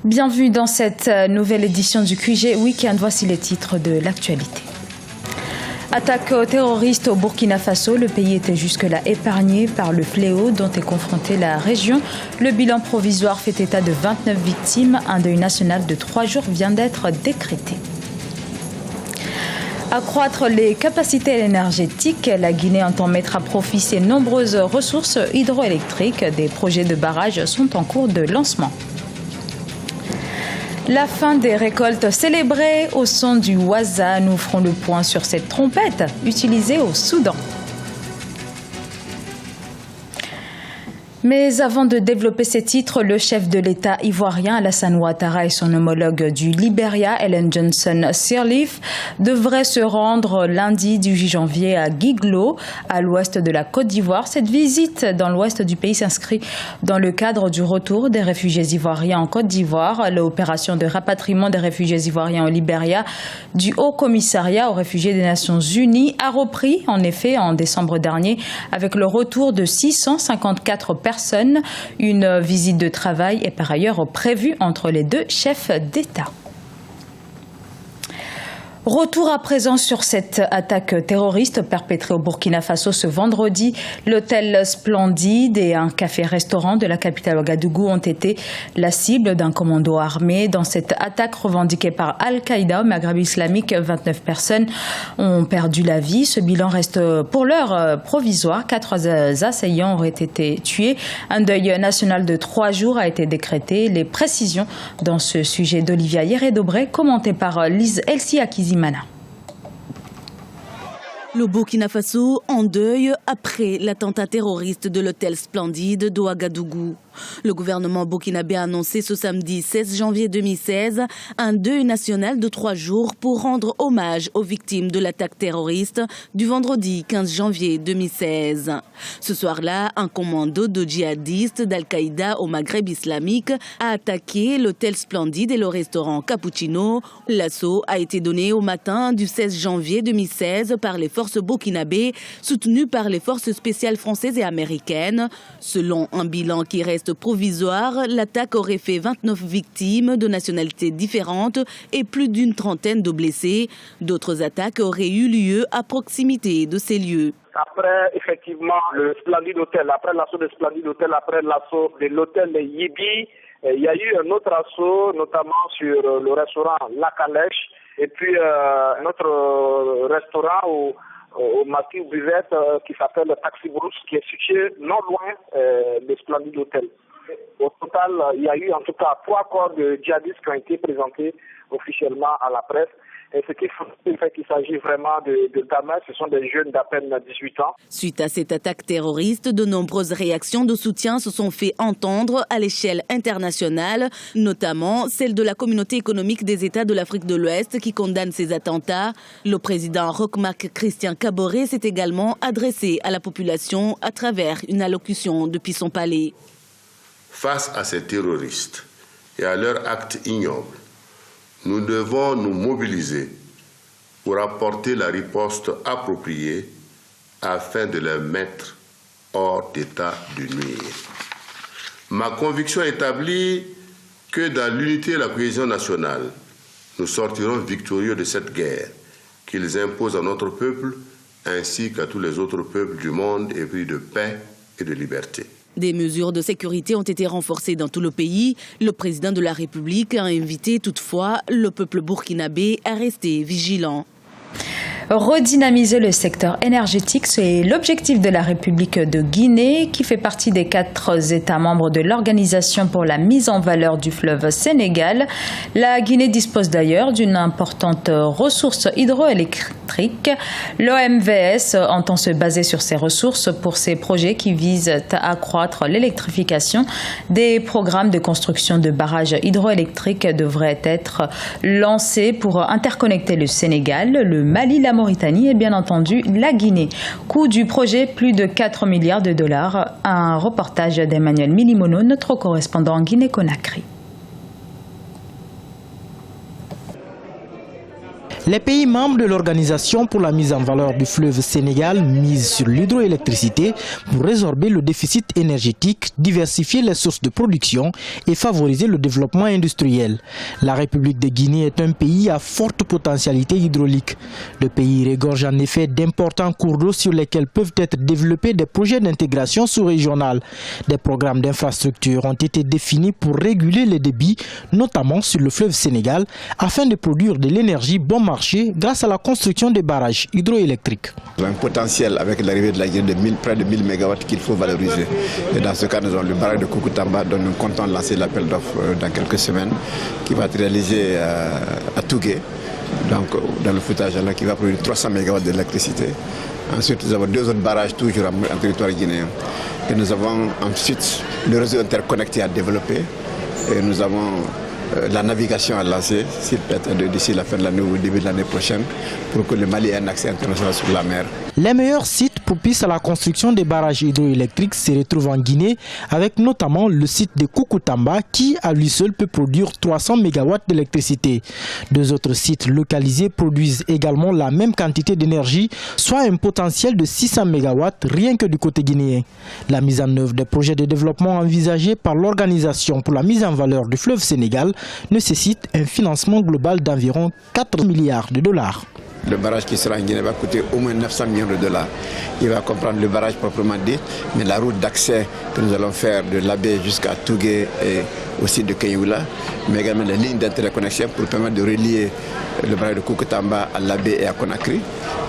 Bienvenue dans cette nouvelle édition du QG Week-end. Voici les titres de l'actualité. Attaque terroriste au Burkina Faso. Le pays était jusque-là épargné par le fléau dont est confrontée la région. Le bilan provisoire fait état de 29 victimes. Un deuil national de 3 jours vient d'être décrété. Accroître les capacités énergétiques, la Guinée entend mettre à profit ses nombreuses ressources hydroélectriques. Des projets de barrages sont en cours de lancement. La fin des récoltes célébrées au son du waza. Nous ferons le point sur cette trompette utilisée au Soudan. Mais avant de développer ces titres, le chef de l'État ivoirien Alassane Ouattara et son homologue du Libéria, Ellen Johnson Sirleaf, devraient se rendre lundi 18 janvier à Guiglo, à l'ouest de la Côte d'Ivoire. Cette visite dans l'ouest du pays s'inscrit dans le cadre du retour des réfugiés ivoiriens en Côte d'Ivoire. L'opération de rapatriement des réfugiés ivoiriens au Libéria du Haut Commissariat aux réfugiés des Nations Unies a repris en effet en décembre dernier avec le retour de 654 personnes. Une visite de travail est par ailleurs prévue entre les deux chefs d'État. Retour à présent sur cette attaque terroriste perpétrée au Burkina Faso ce vendredi. L'hôtel Splendide et un café-restaurant de la capitale Ouagadougou ont été la cible d'un commando armé. Dans cette attaque revendiquée par Al-Qaïda au Maghreb islamique, 29 personnes ont perdu la vie. Ce bilan reste pour l'heure provisoire. 4 assaillants auraient été tués. Un deuil national de 3 jours a été décrété. Les précisions dans ce sujet d'Olivia Yéré-Dobré, commentées par Lise Elsie Akizimana. Le Burkina Faso en deuil après l'attentat terroriste de l'hôtel Splendide d'Ouagadougou. Le gouvernement burkinabé a annoncé ce samedi 16 janvier 2016 un deuil national de 3 jours pour rendre hommage aux victimes de l'attaque terroriste du vendredi 15 janvier 2016. Ce soir-là, un commando de djihadistes d'Al-Qaïda au Maghreb islamique a attaqué l'hôtel Splendide et le restaurant Cappuccino. L'assaut a été donné au matin du 16 janvier 2016 par les forces burkinabées soutenues par les forces spéciales françaises et américaines. Selon un bilan qui reste provisoire, l'attaque aurait fait 29 victimes de nationalités différentes et plus d'une trentaine de blessés. D'autres attaques auraient eu lieu à proximité de ces lieux. Après, effectivement, le Splendide Hotel, après l'assaut de Splendide Hotel, après l'assaut de l'hôtel Yibi, il y a eu un autre assaut, notamment sur le restaurant La Calèche, et puis notre restaurant au Massif Buvette qui s'appelle Taxi Brousse, qui est situé non loin de Splendide Hotel. Au total, il y a eu en tout cas 3 corps de djihadistes qui ont été présentés officiellement à la presse. Et ce qui fait qu'il s'agit vraiment de gamins, ce sont des jeunes d'à peine 18 ans. Suite à cette attaque terroriste, de nombreuses réactions de soutien se sont fait entendre à l'échelle internationale, notamment celle de la communauté économique des États de l'Afrique de l'Ouest qui condamne ces attentats. Le président Roch-Marc Christian Kaboré s'est également adressé à la population à travers une allocution depuis son palais. Face à ces terroristes et à leurs actes ignobles, nous devons nous mobiliser pour apporter la riposte appropriée afin de les mettre hors d'état de nuire. Ma conviction établie que dans l'unité et la cohésion nationale, nous sortirons victorieux de cette guerre qu'ils imposent à notre peuple ainsi qu'à tous les autres peuples du monde épris de paix et de liberté. Des mesures de sécurité ont été renforcées dans tout le pays. Le président de la République a invité toutefois le peuple burkinabé à rester vigilant. Redynamiser le secteur énergétique, c'est l'objectif de la République de Guinée qui fait partie des 4 États membres de l'Organisation pour la mise en valeur du fleuve Sénégal. La Guinée dispose d'ailleurs d'une importante ressource hydroélectrique. L'OMVS entend se baser sur ces ressources pour ses projets qui visent à accroître l'électrification. Des programmes de construction de barrages hydroélectriques devraient être lancés pour interconnecter le Sénégal, le Mali, la Mauritanie et bien entendu la Guinée. Coût du projet, plus de 4 milliards de dollars. Un reportage d'Emmanuel Milimono, notre correspondant en Guinée-Conakry. Les pays membres de l'Organisation pour la mise en valeur du fleuve Sénégal misent sur l'hydroélectricité pour résorber le déficit énergétique, diversifier les sources de production et favoriser le développement industriel. La République de Guinée est un pays à forte potentialité hydraulique. Le pays regorge en effet d'importants cours d'eau sur lesquels peuvent être développés des projets d'intégration sous-régionale. Des programmes d'infrastructure ont été définis pour réguler les débits, notamment sur le fleuve Sénégal, afin de produire de l'énergie bon marché grâce à la construction des barrages hydroélectriques. Nous avons un potentiel avec l'arrivée de la Guinée de près de 1000 MW qu'il faut valoriser. Et dans ce cas, nous avons le barrage de Koukountamba dont nous comptons lancer l'appel d'offres dans quelques semaines qui va être réalisé à Tougué, donc dans le foutage là, qui va produire 300 MW d'électricité. Ensuite, nous avons 2 autres barrages toujours en territoire guinéen. Et nous avons ensuite le réseau interconnecté à développer. Et nous avons la navigation à lancer, s'il peut être d'ici la fin de l'année ou au début de l'année prochaine, pour que le Mali ait un accès international sur la mer. Les meilleurs sites propices à la construction des barrages hydroélectriques se retrouvent en Guinée, avec notamment le site de Koukountamba qui, à lui seul, peut produire 300 MW d'électricité. 2 autres sites localisés produisent également la même quantité d'énergie, soit un potentiel de 600 MW rien que du côté guinéen. La mise en œuvre des projets de développement envisagés par l'Organisation pour la mise en valeur du fleuve Sénégal nécessite un financement global d'environ 4 milliards de dollars. Le barrage qui sera en Guinée va coûter au moins 900 millions de dollars. Il va comprendre le barrage proprement dit, mais la route d'accès que nous allons faire de Labé jusqu'à Tougué et aussi de Kenyoula, mais également les lignes d'interconnexion pour permettre de relier le barrage de Koukountamba à Labé et à Conakry,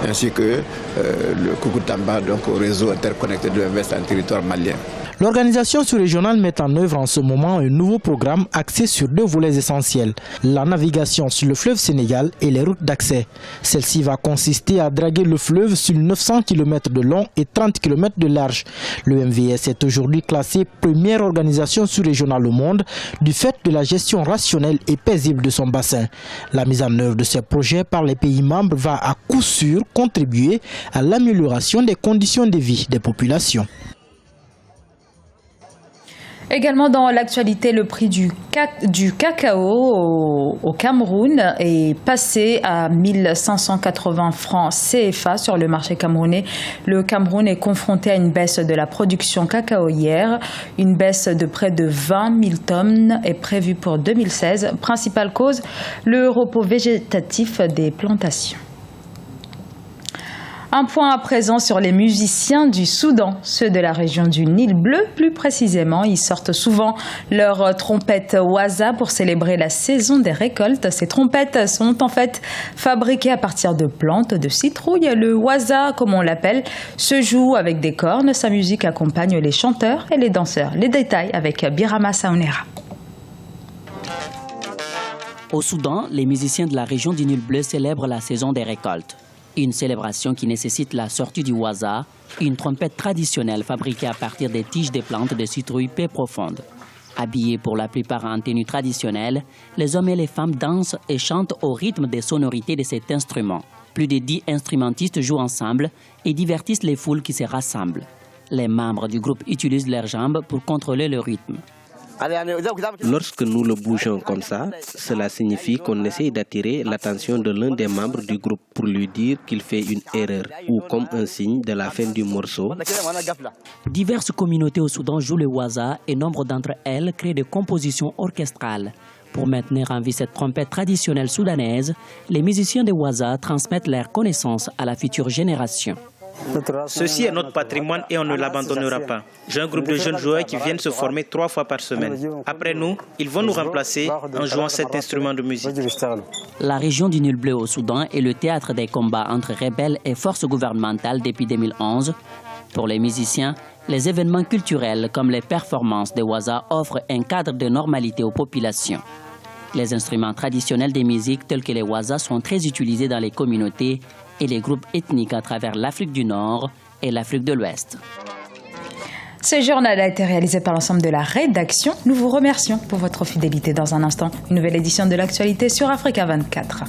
ainsi que le Koukountamba donc au réseau interconnecté de l'Ouest en territoire malien. L'organisation sous-régionale met en œuvre en ce moment un nouveau programme axé sur 2 volets essentiels, la navigation sur le fleuve Sénégal et les routes d'accès. Celle-ci va consister à draguer le fleuve sur 900 km de long et 30 km de large. Le MVS est aujourd'hui classé première organisation sous-régionale au monde du fait de la gestion rationnelle et paisible de son bassin. La mise en œuvre de ces projets par les pays membres va à coup sûr contribuer à l'amélioration des conditions de vie des populations. Également dans l'actualité, le prix du cacao au Cameroun est passé à 1580 francs CFA sur le marché camerounais. Le Cameroun est confronté à une baisse de la production cacaoyère. Une baisse de près de 20 000 tonnes est prévue pour 2016. Principale cause, le repos végétatif des plantations. Un point à présent sur les musiciens du Soudan, ceux de la région du Nil bleu plus précisément. Ils sortent souvent leurs trompettes waza pour célébrer la saison des récoltes. Ces trompettes sont en fait fabriquées à partir de plantes de citrouille. Le waza, comme on l'appelle, se joue avec des cornes. Sa musique accompagne les chanteurs et les danseurs. Les détails avec Birama Saonera. Au Soudan, les musiciens de la région du Nil bleu célèbrent la saison des récoltes. Une célébration qui nécessite la sortie du waza, une trompette traditionnelle fabriquée à partir des tiges des plantes de citrouille paix profonde. Habillés pour la plupart en tenue traditionnelle, les hommes et les femmes dansent et chantent au rythme des sonorités de cet instrument. Plus de 10 instrumentistes jouent ensemble et divertissent les foules qui se rassemblent. Les membres du groupe utilisent leurs jambes pour contrôler le rythme. Lorsque nous le bougeons comme ça, cela signifie qu'on essaie d'attirer l'attention de l'un des membres du groupe pour lui dire qu'il fait une erreur ou comme un signe de la fin du morceau. Diverses communautés au Soudan jouent le waza et nombre d'entre elles créent des compositions orchestrales. Pour maintenir en vie cette trompette traditionnelle soudanaise, les musiciens de waza transmettent leurs connaissances à la future génération. Ceci est notre patrimoine et on ne l'abandonnera pas. J'ai un groupe de jeunes joueurs qui viennent se former 3 fois par semaine. Après nous, ils vont nous remplacer en jouant cet instrument de musique. La région du Nil bleu au Soudan est le théâtre des combats entre rebelles et forces gouvernementales depuis 2011. Pour les musiciens, les événements culturels comme les performances de waza offrent un cadre de normalité aux populations. Les instruments traditionnels des musiques tels que les waza sont très utilisés dans les communautés et les groupes ethniques à travers l'Afrique du Nord et l'Afrique de l'Ouest. Ce journal a été réalisé par l'ensemble de la rédaction. Nous vous remercions pour votre fidélité. Dans un instant, une nouvelle édition de l'actualité sur Africa 24.